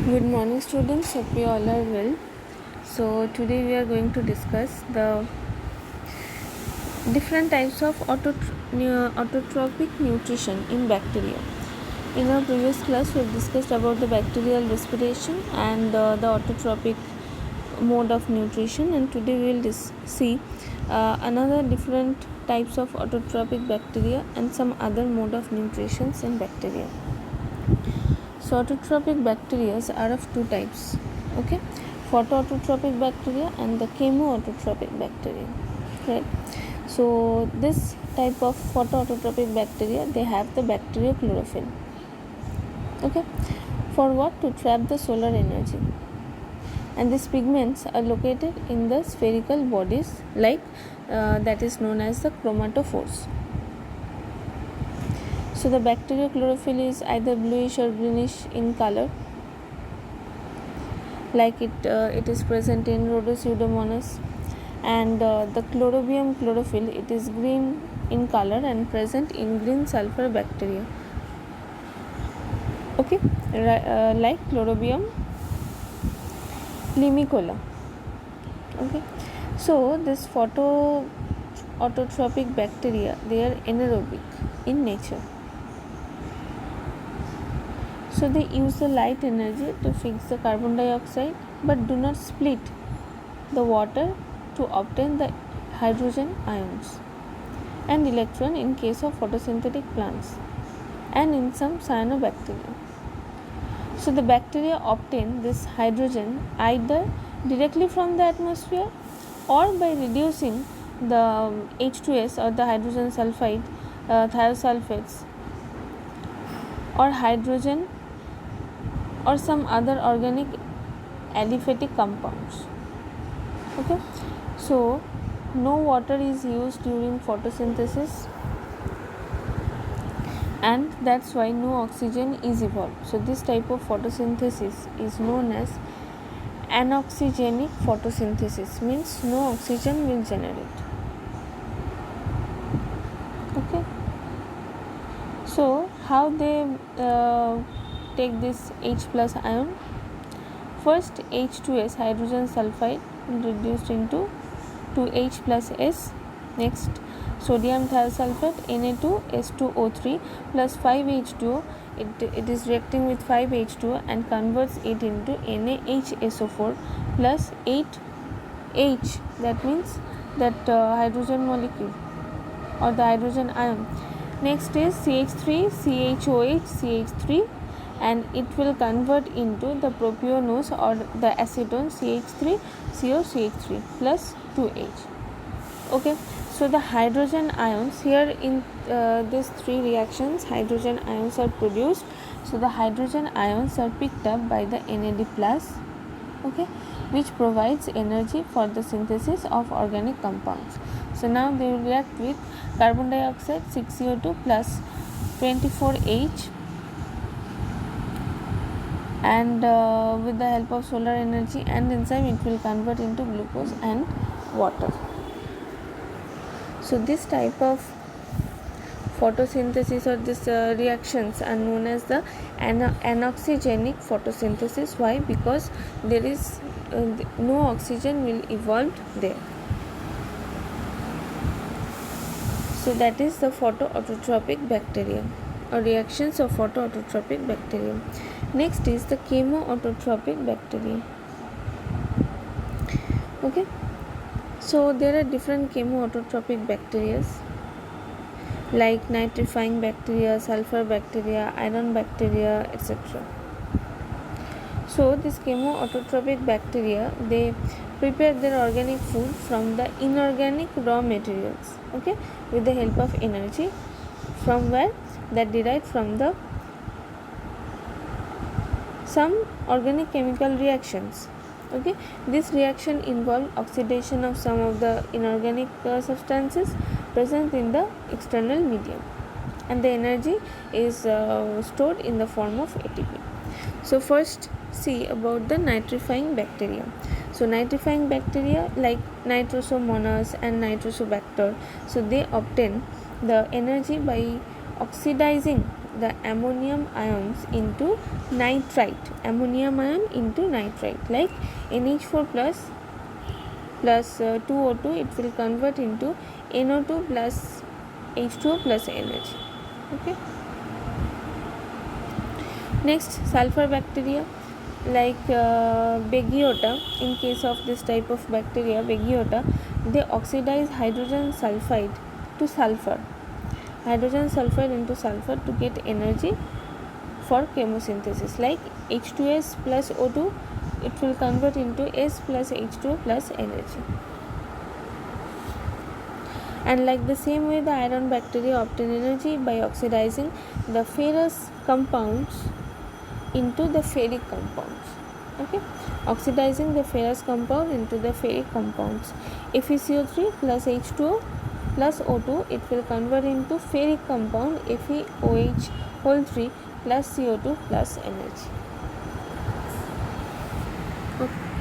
Good morning, students. Hope you all are well. So today we are going to discuss the different types of autotrophic nutrition in bacteria. In our previous class, we have discussed about the bacterial respiration and the autotrophic mode of nutrition, and today we will see another different types of autotrophic bacteria and some other mode of nutrition in bacteria. So autotrophic bacteria are of two types, okay, photoautotrophic bacteria and the chemoautotrophic bacteria, right? So this type of photoautotrophic bacteria, they have the bacterial chlorophyll, okay, for what? To trap the solar energy, and these pigments are located in the spherical bodies like that is known as the chromatophores. So the bacterial chlorophyll is either bluish or greenish in color, like it is present in Rhodopseudomonas, and the chlorobium chlorophyll, it is green in color and present in green sulfur bacteria, okay, like Chlorobium limicola, okay. So this photoautotrophic bacteria, they are anaerobic in nature. So they use the light energy to fix the carbon dioxide but do not split the water to obtain the hydrogen ions and electron in case of photosynthetic plants and in some cyanobacteria. So the bacteria obtain this hydrogen either directly from the atmosphere or by reducing the H2S or the hydrogen sulfide, thiosulfates, or hydrogen or some other organic aliphatic compounds, okay. So no water is used during photosynthesis, and that's why no oxygen is evolved. So this type of photosynthesis is known as anoxygenic photosynthesis, means no oxygen will generate, okay. So how they take this H plus ion? First, H2S, hydrogen sulfide, reduced into 2H plus S. Next, sodium thiosulfate, Na2S2O3 plus 5H2O. It is reacting with 5H2O and converts it into NaHSO4 plus 8H. That means that hydrogen molecule or the hydrogen ion. Next is CH3, CHOH, CH3, and it will convert into the propionose or the acetone CH3, COCH3 plus 2H, okay. So the hydrogen ions here in these three reactions, hydrogen ions are produced. So the hydrogen ions are picked up by the NAD plus, okay, which provides energy for the synthesis of organic compounds. So now they will react with carbon dioxide 6CO2 plus 24H, and with the help of solar energy and enzyme, it will convert into glucose and water. So this type of photosynthesis or this reactions are known as the anoxygenic photosynthesis. Why? Because there is no oxygen will evolve there. So that is the photoautotrophic bacteria or reactions of photoautotrophic bacteria. Next is the chemoautotrophic bacteria, okay. So there are different chemoautotrophic bacteria like nitrifying bacteria, sulfur bacteria, iron bacteria, etc. So this chemoautotrophic bacteria, they prepare their organic food from the inorganic raw materials, okay, with the help of energy from where? That derived from the some organic chemical reactions, okay. This reaction involve oxidation of some of the inorganic substances present in the external medium, and the energy is stored in the form of ATP. So first see about the nitrifying bacteria. So nitrifying bacteria like Nitrosomonas and Nitrosobacter, so they obtain the energy by oxidizing the ammonium ions into nitrite, ammonium ion into nitrite, like NH4 plus 2O2, it will convert into NO2 plus H2O plus energy. Okay. Next, sulfur bacteria, like Beggiota. In case of this type of bacteria, Beggiota, they oxidize hydrogen sulfide to sulfur, hydrogen sulfide into sulfur to get energy for chemosynthesis, like H2S plus O2, it will convert into S plus H2O plus energy. And like the same way, the iron bacteria obtain energy by oxidizing the ferrous compounds into the ferric compounds. Okay, oxidizing the ferrous compound into the ferric compounds, FeCO3 plus H2O plus O2, it will convert into ferric compound FeOH whole 3 plus CO2 plus energy. Okay.